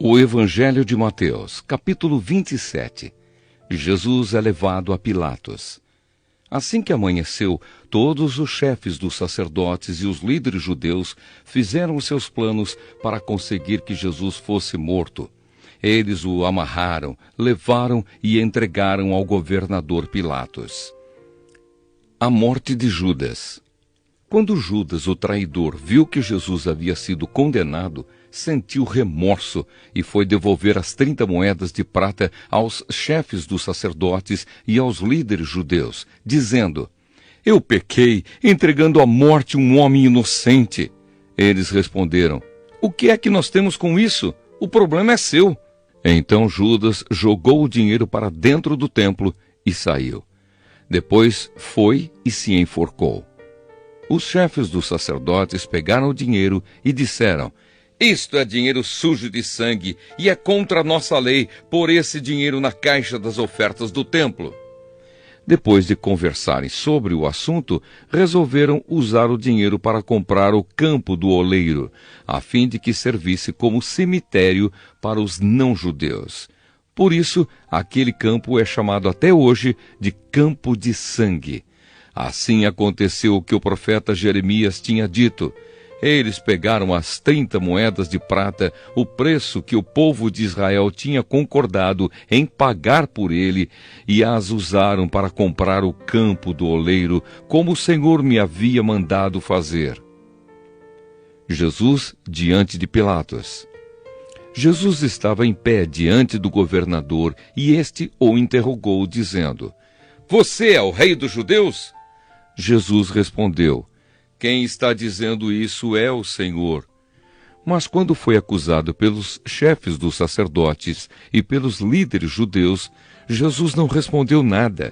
O Evangelho de Mateus, capítulo 27. Jesus é levado a Pilatos. Assim que amanheceu, todos os chefes dos sacerdotes e os líderes judeus fizeram os seus planos para conseguir que Jesus fosse morto. Eles o amarraram, levaram e entregaram ao governador Pilatos. A morte de Judas. Quando Judas, o traidor, viu que Jesus havia sido condenado, sentiu remorso e foi devolver as 30 moedas de prata aos chefes dos sacerdotes e aos líderes judeus, dizendo: "Eu pequei, entregando à morte um homem inocente." Eles responderam: "O que é que nós temos com isso? O problema é seu." Então Judas jogou o dinheiro para dentro do templo e saiu. Depois foi e se enforcou. Os chefes dos sacerdotes pegaram o dinheiro e disseram: "Isto é dinheiro sujo de sangue e é contra a nossa lei pôr esse dinheiro na caixa das ofertas do templo." Depois de conversarem sobre o assunto, resolveram usar o dinheiro para comprar o campo do oleiro, a fim de que servisse como cemitério para os não-judeus. Por isso, aquele campo é chamado até hoje de Campo de Sangue. Assim aconteceu o que o profeta Jeremias tinha dito. Eles pegaram as 30 moedas de prata, o preço que o povo de Israel tinha concordado em pagar por ele, e as usaram para comprar o campo do oleiro, como o Senhor me havia mandado fazer. Jesus diante de Pilatos. Jesus estava em pé diante do governador, e este o interrogou, dizendo: "Você é o rei dos judeus?" Jesus respondeu: "Quem está dizendo isso é o Senhor." Mas quando foi acusado pelos chefes dos sacerdotes e pelos líderes judeus, Jesus não respondeu nada.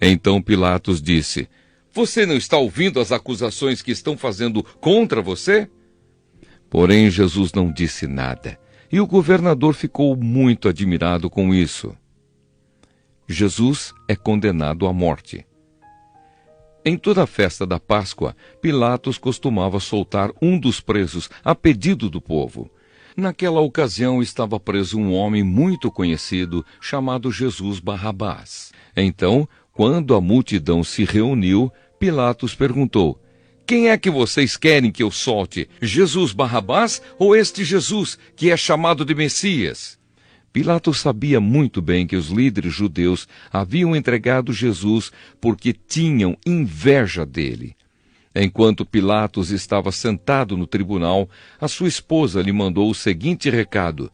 Então Pilatos disse: "Você não está ouvindo as acusações que estão fazendo contra você?" Porém Jesus não disse nada, e o governador ficou muito admirado com isso. Jesus é condenado à morte. Em toda a festa da Páscoa, Pilatos costumava soltar um dos presos a pedido do povo. Naquela ocasião estava preso um homem muito conhecido chamado Jesus Barrabás. Então, quando a multidão se reuniu, Pilatos perguntou: "Quem é que vocês querem que eu solte? Jesus Barrabás ou este Jesus, que é chamado de Messias?" Pilatos sabia muito bem que os líderes judeus haviam entregado Jesus porque tinham inveja dele. Enquanto Pilatos estava sentado no tribunal, a sua esposa lhe mandou o seguinte recado: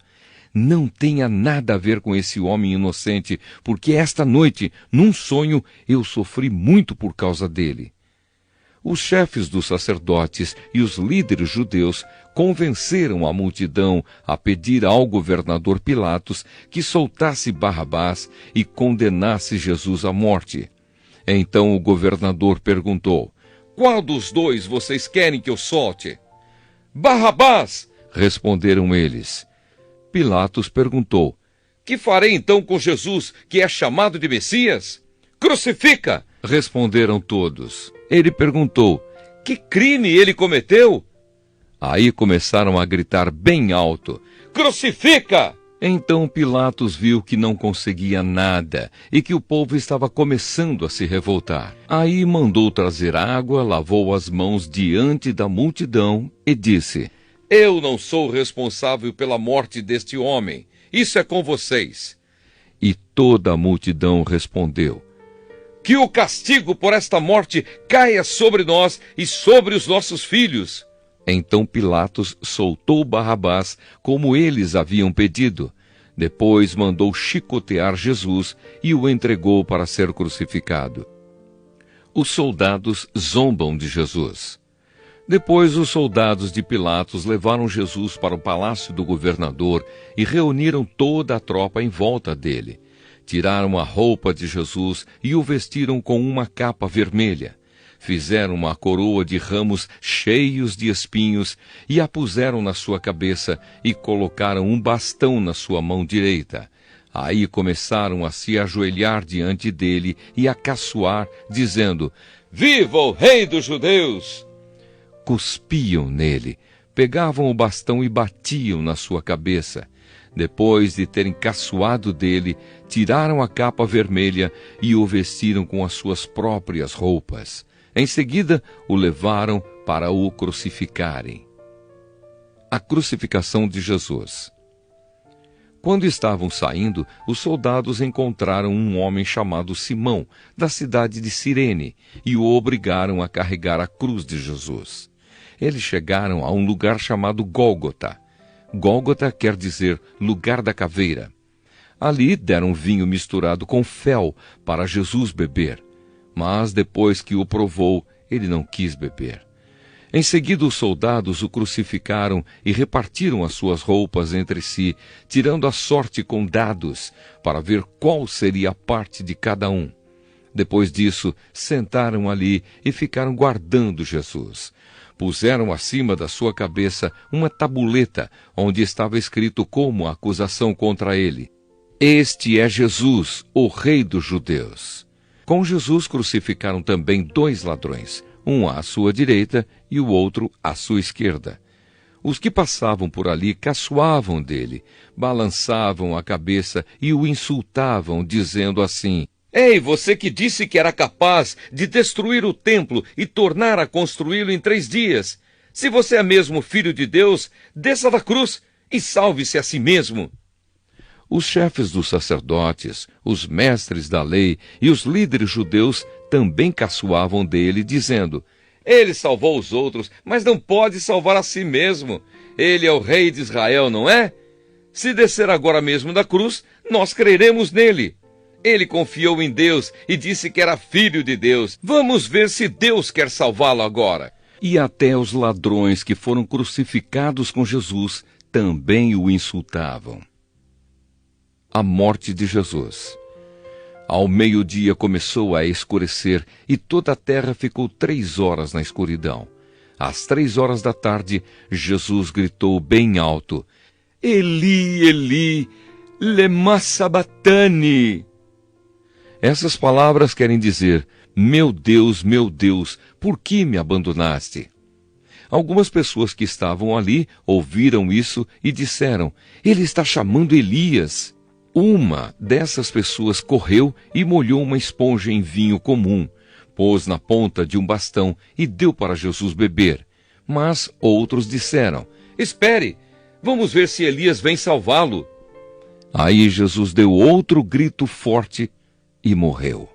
"Não tenha nada a ver com esse homem inocente, porque esta noite, num sonho, eu sofri muito por causa dele." Os chefes dos sacerdotes e os líderes judeus convenceram a multidão a pedir ao governador Pilatos que soltasse Barrabás e condenasse Jesus à morte. Então o governador perguntou: "Qual dos dois vocês querem que eu solte?" "Barrabás!" responderam eles. Pilatos perguntou: "Que farei então com Jesus, que é chamado de Messias?" "Crucifica!" responderam todos. Ele perguntou: "Que crime ele cometeu?" Aí começaram a gritar bem alto: "Crucifica!" Então Pilatos viu que não conseguia nada e que o povo estava começando a se revoltar. Aí mandou trazer água, lavou as mãos diante da multidão e disse: "Eu não sou responsável pela morte deste homem. Isso é com vocês." E toda a multidão respondeu: "Que o castigo por esta morte caia sobre nós e sobre os nossos filhos." Então Pilatos soltou Barrabás, como eles haviam pedido. Depois mandou chicotear Jesus e o entregou para ser crucificado. Os soldados zombam de Jesus. Depois os soldados de Pilatos levaram Jesus para o palácio do governador e reuniram toda a tropa em volta dele. Tiraram a roupa de Jesus e o vestiram com uma capa vermelha. Fizeram uma coroa de ramos cheios de espinhos e a puseram na sua cabeça e colocaram um bastão na sua mão direita. Aí começaram a se ajoelhar diante dele e a caçoar, dizendo: "Viva o Rei dos Judeus!" Cuspiam nele, pegavam o bastão e batiam na sua cabeça. Depois de terem caçoado dele, tiraram a capa vermelha e o vestiram com as suas próprias roupas. Em seguida, o levaram para o crucificarem. A crucificação de Jesus. Quando estavam saindo, os soldados encontraram um homem chamado Simão, da cidade de Cirene, e o obrigaram a carregar a cruz de Jesus. Eles chegaram a um lugar chamado Gólgota. Gólgota quer dizer lugar da caveira. Ali deram vinho misturado com fel para Jesus beber, mas depois que o provou, ele não quis beber. Em seguida, os soldados o crucificaram e repartiram as suas roupas entre si, tirando a sorte com dados, para ver qual seria a parte de cada um. Depois disso, sentaram ali e ficaram guardando Jesus. Puseram acima da sua cabeça uma tabuleta, onde estava escrito como acusação contra ele: Este é Jesus, o Rei dos Judeus. Com Jesus crucificaram também 2 ladrões, um à sua direita e o outro à sua esquerda. Os que passavam por ali caçoavam dele, balançavam a cabeça e o insultavam, dizendo assim: Ei, você que disse que era capaz de destruir o templo e tornar a construí-lo em 3 dias. Se você é mesmo filho de Deus, desça da cruz e salve-se a si mesmo. Os chefes dos sacerdotes, os mestres da lei e os líderes judeus também caçoavam dele, dizendo: Ele salvou os outros, mas não pode salvar a si mesmo. Ele é o rei de Israel, não é? Se descer agora mesmo da cruz, nós creremos nele. Ele confiou em Deus e disse que era filho de Deus. Vamos ver se Deus quer salvá-lo agora. E até os ladrões que foram crucificados com Jesus também o insultavam. A morte de Jesus. Ao meio-dia começou a escurecer e toda a terra ficou 3 horas na escuridão. Às 3 horas da tarde, Jesus gritou bem alto: Eli, Eli, lema sabachthani. Essas palavras querem dizer: meu Deus, por que me abandonaste? Algumas pessoas que estavam ali ouviram isso e disseram: Ele está chamando Elias. Uma dessas pessoas correu e molhou uma esponja em vinho comum, pôs na ponta de um bastão e deu para Jesus beber. Mas outros disseram: Espere, vamos ver se Elias vem salvá-lo. Aí Jesus deu outro grito forte e morreu.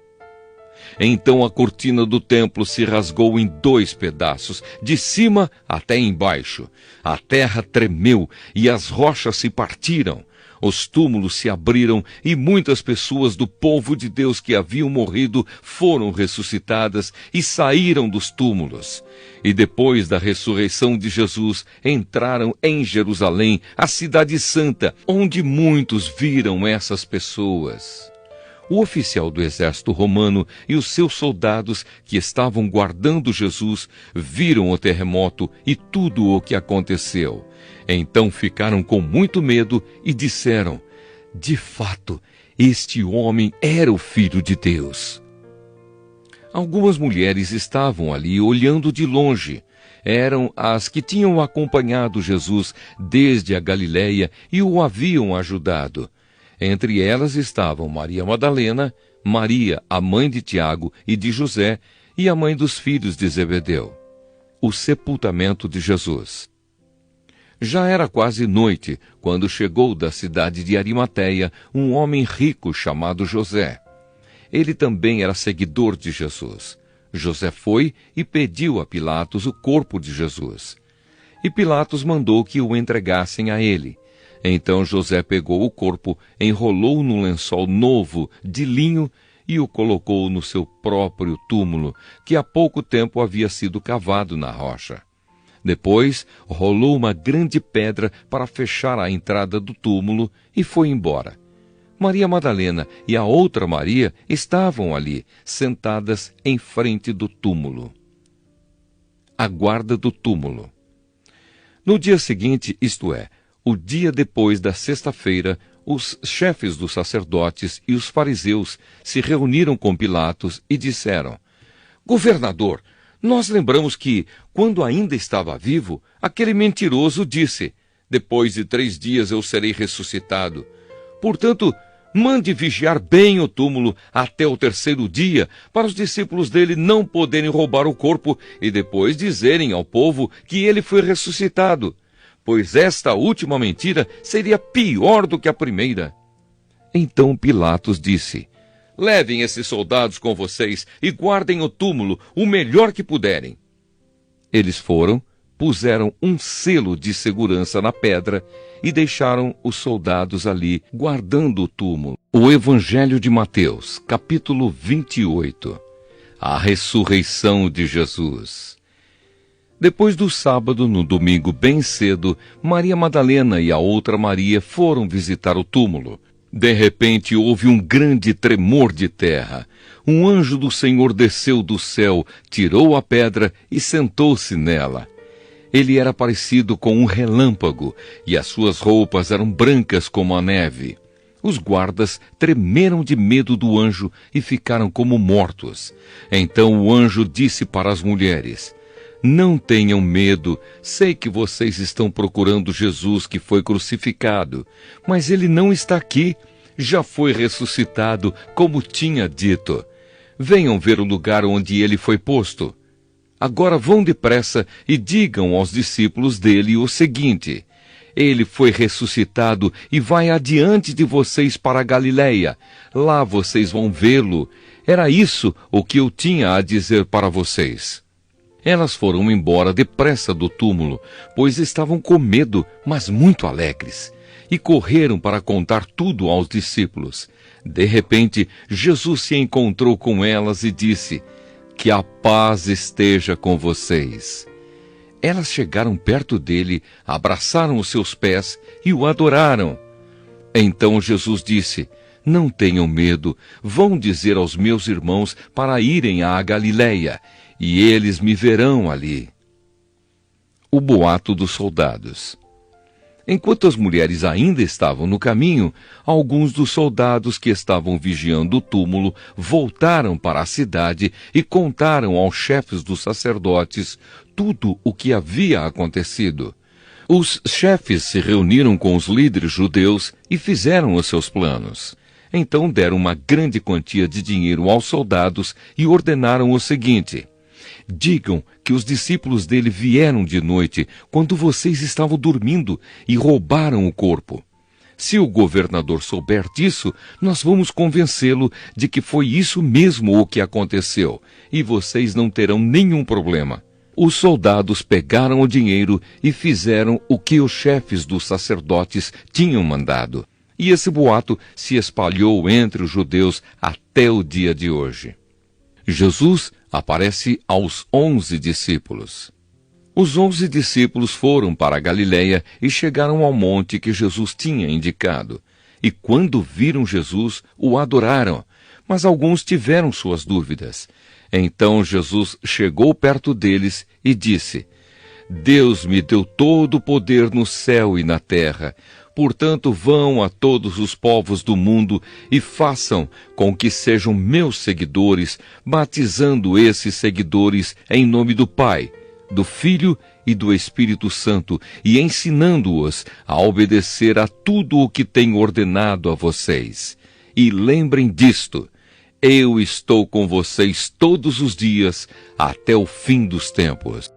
Então a cortina do templo se rasgou em 2 pedaços, de cima até embaixo. A terra tremeu e as rochas se partiram. Os túmulos se abriram e muitas pessoas do povo de Deus que haviam morrido foram ressuscitadas e saíram dos túmulos. E depois da ressurreição de Jesus, entraram em Jerusalém, a cidade santa, onde muitos viram essas pessoas. O oficial do exército romano e os seus soldados que estavam guardando Jesus viram o terremoto e tudo o que aconteceu. Então ficaram com muito medo e disseram: De fato, este homem era o Filho de Deus. Algumas mulheres estavam ali olhando de longe. Eram as que tinham acompanhado Jesus desde a Galileia e o haviam ajudado. Entre elas estavam Maria Madalena, Maria, a mãe de Tiago e de José, e a mãe dos filhos de Zebedeu. O sepultamento de Jesus. Já era quase noite, quando chegou da cidade de Arimateia um homem rico chamado José. Ele também era seguidor de Jesus. José foi e pediu a Pilatos o corpo de Jesus. E Pilatos mandou que o entregassem a ele. Então José pegou o corpo, enrolou num lençol novo de linho e o colocou no seu próprio túmulo, que há pouco tempo havia sido cavado na rocha. Depois, rolou uma grande pedra para fechar a entrada do túmulo e foi embora. Maria Madalena e a outra Maria estavam ali, sentadas em frente do túmulo. A guarda do túmulo. No dia seguinte, isto é, o dia depois da sexta-feira, os chefes dos sacerdotes e os fariseus se reuniram com Pilatos e disseram: Governador, nós lembramos que, quando ainda estava vivo, aquele mentiroso disse: Depois de 3 dias eu serei ressuscitado. Portanto, mande vigiar bem o túmulo até o 3º dia, para os discípulos dele não poderem roubar o corpo e depois dizerem ao povo que ele foi ressuscitado, pois esta última mentira seria pior do que a primeira. Então Pilatos disse: levem esses soldados com vocês e guardem o túmulo o melhor que puderem. Eles foram, puseram um selo de segurança na pedra e deixaram os soldados ali, guardando o túmulo. O Evangelho de Mateus, capítulo 28. A ressurreição de Jesus. Depois do sábado, no domingo bem cedo, Maria Madalena e a outra Maria foram visitar o túmulo. De repente houve um grande tremor de terra. Um anjo do Senhor desceu do céu, tirou a pedra e sentou-se nela. Ele era parecido com um relâmpago, e as suas roupas eram brancas como a neve. Os guardas tremeram de medo do anjo e ficaram como mortos. Então o anjo disse para as mulheres: não tenham medo, sei que vocês estão procurando Jesus que foi crucificado, mas ele não está aqui, já foi ressuscitado, como tinha dito. Venham ver o lugar onde ele foi posto. Agora vão depressa e digam aos discípulos dele o seguinte: ele foi ressuscitado e vai adiante de vocês para a Galileia. Lá vocês vão vê-lo. Era isso o que eu tinha a dizer para vocês. Elas foram embora depressa do túmulo, pois estavam com medo, mas muito alegres, e correram para contar tudo aos discípulos. De repente, Jesus se encontrou com elas e disse: que a paz esteja com vocês. Elas chegaram perto dele, abraçaram os seus pés e o adoraram. Então Jesus disse: não tenham medo, vão dizer aos meus irmãos para irem à Galileia, e eles me verão ali. O boato dos soldados. Enquanto as mulheres ainda estavam no caminho, alguns dos soldados que estavam vigiando o túmulo voltaram para a cidade e contaram aos chefes dos sacerdotes tudo o que havia acontecido. Os chefes se reuniram com os líderes judeus e fizeram os seus planos. Então deram uma grande quantia de dinheiro aos soldados e ordenaram o seguinte: digam que os discípulos dele vieram de noite, quando vocês estavam dormindo, e roubaram o corpo. Se o governador souber disso, nós vamos convencê-lo de que foi isso mesmo o que aconteceu, e vocês não terão nenhum problema. Os soldados pegaram o dinheiro e fizeram o que os chefes dos sacerdotes tinham mandado. E esse boato se espalhou entre os judeus até o dia de hoje. Jesus aparece aos 11 discípulos. Os 11 discípulos foram para a Galileia e chegaram ao monte que Jesus tinha indicado. E quando viram Jesus, o adoraram, mas alguns tiveram suas dúvidas. Então Jesus chegou perto deles e disse: Deus me deu todo o poder no céu e na terra. Portanto, vão a todos os povos do mundo e façam com que sejam meus seguidores, batizando esses seguidores em nome do Pai, do Filho e do Espírito Santo, e ensinando-os a obedecer a tudo o que tenho ordenado a vocês. E lembrem disto: eu estou com vocês todos os dias até o fim dos tempos.